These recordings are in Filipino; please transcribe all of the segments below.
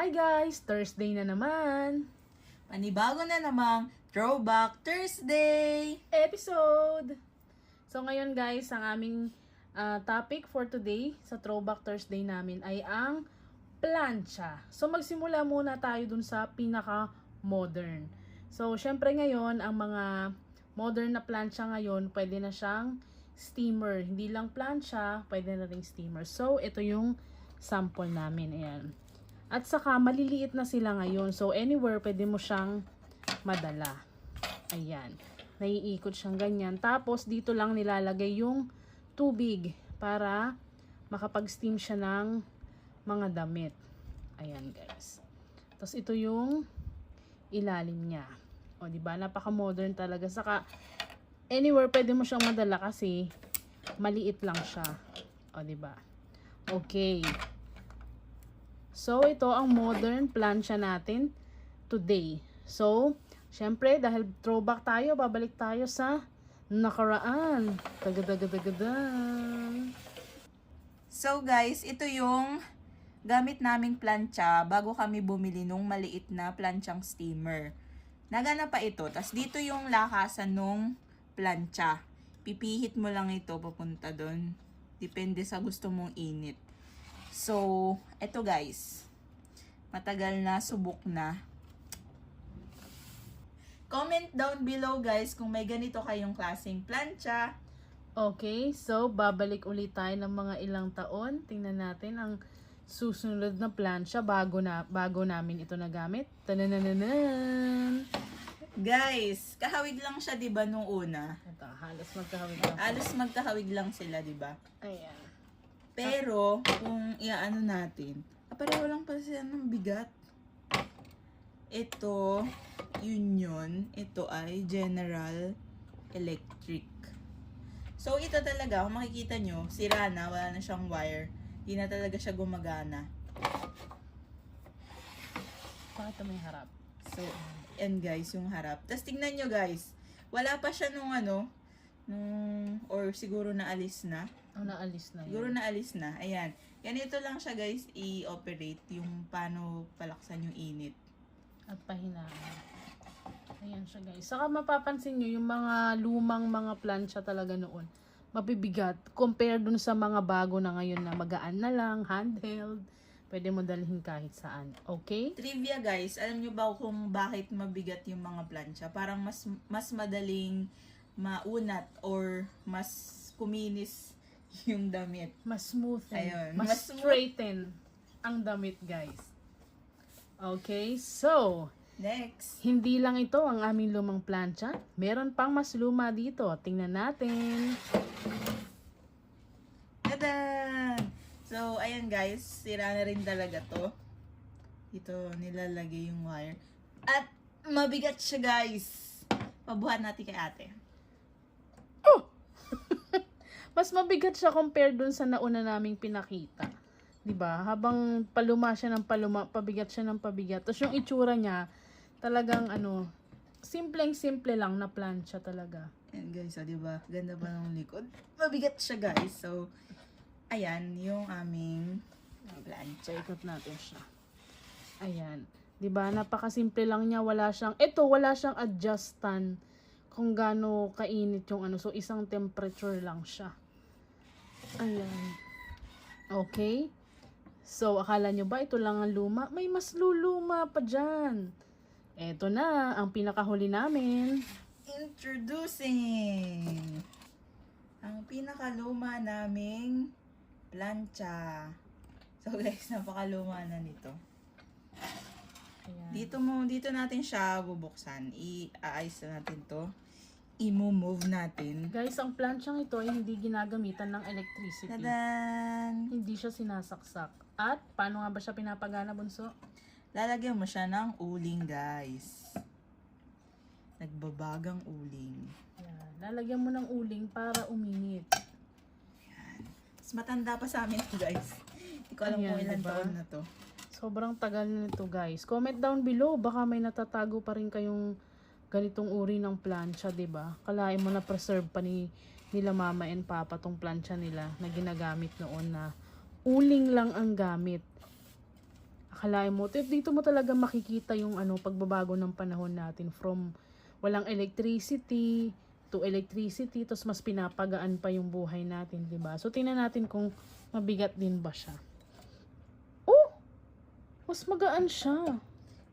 Hi guys! Thursday na naman! Panibago na namang Throwback Thursday Episode! So ngayon guys, ang aming topic for today sa Throwback Thursday namin ay ang plancha. So magsimula muna tayo dun sa pinaka-modern. So syempre ngayon, ang mga modern na plancha ngayon, pwede na siyang steamer. Hindi lang plancha, pwede na ring steamer. So ito yung sample namin. Ayan. At saka maliliit na sila ngayon. So anywhere pwede mo siyang madala. Ayan. Naiikot siyang ganyan. Tapos dito lang nilalagay yung tubig para makapag-steam siya ng mga damit. Ayan guys. Tapos ito yung ilalim niya. O diba? Napaka-modern talaga. Saka anywhere pwede mo siyang madala kasi maliit lang siya. O diba? Okay. So, ito ang modern plancha natin today. So, syempre, dahil throwback tayo, babalik tayo sa nakaraan. Tagadagadagadang. So guys, ito yung gamit naming plancha bago kami bumili nung maliit na planchang steamer. Nagana pa ito. Tas dito yung lakasan nung plancha. Pipihit mo lang ito papunta doon. Depende sa gusto mong init. So, eto guys. Matagal na, subok na. Comment down below guys kung may ganito kayong klaseng plancha. Okay, so babalik ulit tayo ng mga ilang taon. Tingnan natin ang susunod na plancha bago namin ito nagamit. Tanananan! Guys, kahawig lang siya 'di ba nung una? Ito, halos magkahawig lang. Halos magkahawig lang sila 'di ba? Ayan. Pero, kung iaano natin, pareho lang pala sila ng bigat. Ito, Union. Ito ay General Electric. So, ito talaga, kung makikita nyo, sira na, wala na siyang wire. Hindi na talaga siya gumagana. Bakit may harap? So, yan guys, yung harap. Tapos, tingnan nyo guys, wala pa siya nung or siguro naalis na. Oh, naalis na yun. Siguro naalis na. Ayan. Ganito lang siya guys i-operate yung paano palaksan yung init. At pahinaan. Ayan siya guys. Saka mapapansin nyo yung mga lumang mga plancha talaga noon. Mabibigat. Compare dun sa mga bago na ngayon na magaan na lang, handheld. Pwede mo dalhin kahit saan. Okay? Trivia guys, alam nyo ba kung bakit mabigat yung mga plancha? Parang mas madaling maunat or mas kuminis yung damit. Mas smoothen. Ayun. Mas straighten ang damit guys. Okay? So, Next. hindi lang ito ang aming lumang plancha. Meron pang mas luma dito. Tingnan natin. Tada! So, ayan guys, sira na rin talaga to. Ito, nilalagay yung wire. At mabigat siya guys. Pabuhat natin kay ate. Oh! Mas mabigat siya compare dun sa nauna naming pinakita. 'Di ba? Habang paluma siya ng paluma, pabigat siya ng pabigat. Tapos yung itsura niya, talagang simpleng-simple lang na plancha talaga. Ayan guys, 'di ba? Ganda pa ng likod. Mabigat siya guys. So, ayan yung aming plancha. Ikot natin siya. Ayan. 'Di ba? Napakasimple lang niya, wala siyang adjustan kung gaano kainit yung So isang temperature lang siya. Ayan. Okay. So akala nyo ba ito lang ang luma? May mas luluma pa dyan. Eto na ang pinakahuli namin. Introducing ang pinakaluma naming plancha. So guys, napakaluma na nito. Ayan. Dito natin siya bubuksan. I-aayos na natin to. I-move natin. Guys, ang planchang ito ay hindi ginagamitan ng electricity. Tadan! Hindi siya sinasaksak. At paano nga ba siya pinapagana, bunso? Lalagyan mo siya ng uling, guys. Nagbabagang uling. Ayan. Lalagyan mo ng uling para uminit. Yan. Mas matanda pa sa amin to, guys. Hindi ko alam Ayan, kung ilang diba? taon na to. Sobrang tagal nito, guys. Comment down below. Baka may natatago pa rin kayong ganitong uri ng plancha, 'di ba? Kalain mo na preserve pa nila mama and papa tong plancha nila na ginagamit noon na uling lang ang gamit. Akalain mo, dito mo talaga makikita yung pagbabago ng panahon natin from walang electricity to electricity, tapos mas pinapagaan pa yung buhay natin, 'di ba? So tingnan natin kung mabigat din ba siya. Oh, mas magaan siya.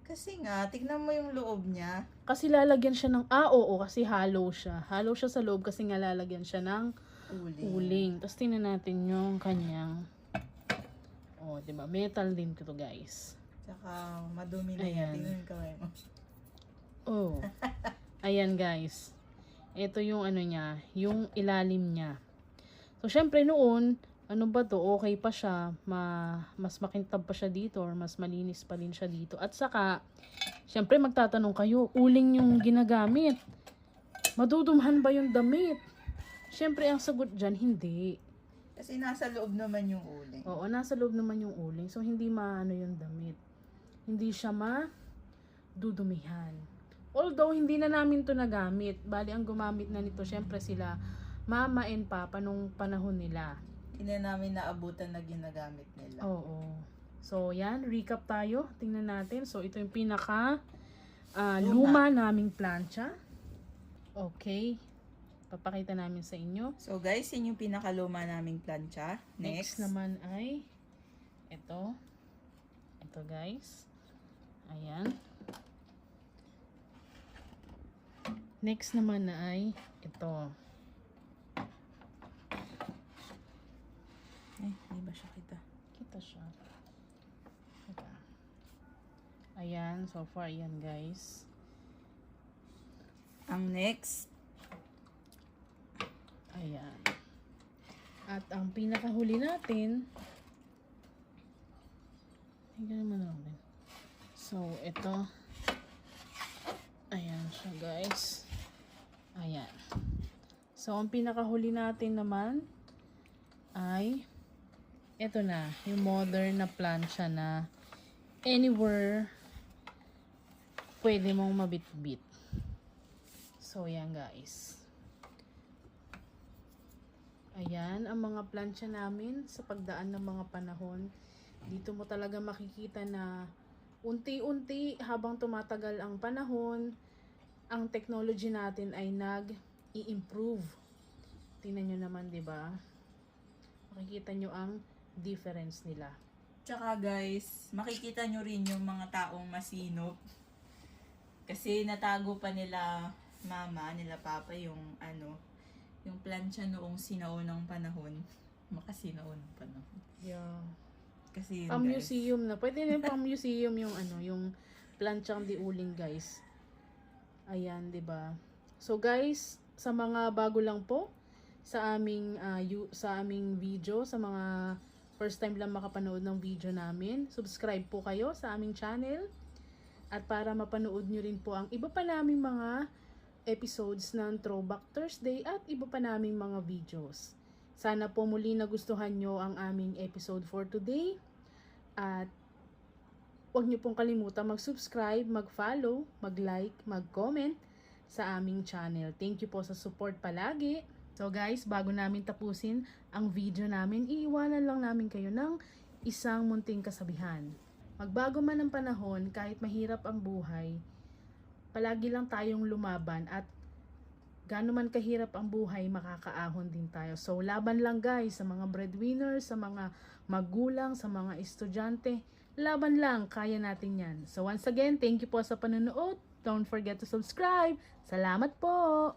Kasi nga, tignan mo yung loob niya. Kasi lalagyan siya ng, oo, kasi hollow siya. Hollow siya sa loob kasi nga lalagyan siya ng uling. Tapos tingnan natin yung kanyang, diba? Metal din to guys. Tsaka madumi na Ayan. yan. Tingnan yung kamay mo. Oh. Ayan guys. Ito yung niya, yung ilalim niya. So syempre noon, okay pa siya, mas makintab pa siya dito or mas malinis pa din siya dito. At saka, syempre magtatanong kayo, uling yung ginagamit. Madudumhan ba yung damit? Syempre ang sagot dyan, hindi. Kasi nasa loob naman yung uling. Oo, nasa loob naman yung uling. So hindi yung damit. Hindi siya madudumihan. Although hindi na namin to nagamit. Bali ang gumamit na nito, syempre sila mama and papa nung panahon nila. Hindi namin naabutan na ginagamit nila. Oo. So, yan. Recap tayo. Tingnan natin. So, ito yung pinaka luma naming plancha. Okay. Papakita namin sa inyo. So guys, yun yung pinakaluma naming plancha. Next naman ay ito. Ito guys. Ayan. Next naman na ay ito. Hindi ba siya kita? Kita siya. Teka. Ayan. So far, ayan guys. Ang next. Ayan. At ang pinakahuli natin, tingnan naman natin. So, ito. Ayan siya guys. Ayan. So, ang pinakahuli natin naman ay ito na, yung modern na plancha na anywhere pwede mong mabitbit. So, yan guys. Ayan, ang mga plancha namin sa pagdaan ng mga panahon. Dito mo talaga makikita na unti-unti habang tumatagal ang panahon, ang technology natin ay nag-i-improve. Tingnan nyo naman, di ba? Makikita nyo ang difference nila. Tsaka guys, makikita nyo rin yung mga taong masinop. Kasi natago pa nila mama, nila papa yung yung plancha noong sinaunang panahon. Makasinaunang panahon. Yeah. Kasi yun Pang guys. museum na. Pwede na pang museum yung yung planchang di uling guys. Ayan, 'di ba? So guys, sa mga bago lang po sa aming video, sa mga first time lang makapanood ng video namin, subscribe po kayo sa aming channel. At para mapanood nyo rin po ang iba pa naming mga episodes ng Throwback Thursday at iba pa naming mga videos. Sana po muli nagustuhan nyo ang aming episode for today. At huwag nyo pong kalimutan mag-subscribe, mag-follow, mag-like, mag-comment sa aming channel. Thank you po sa support palagi. So guys, bago namin tapusin ang video namin, iiwanan lang namin kayo ng isang munting kasabihan. Magbago man ang panahon, kahit mahirap ang buhay, palagi lang tayong lumaban at gaano man kahirap ang buhay, makakaahon din tayo. So laban lang guys sa mga breadwinners, sa mga magulang, sa mga estudyante. Laban lang, kaya natin yan. So once again, thank you po sa panonood. Don't forget to subscribe. Salamat po!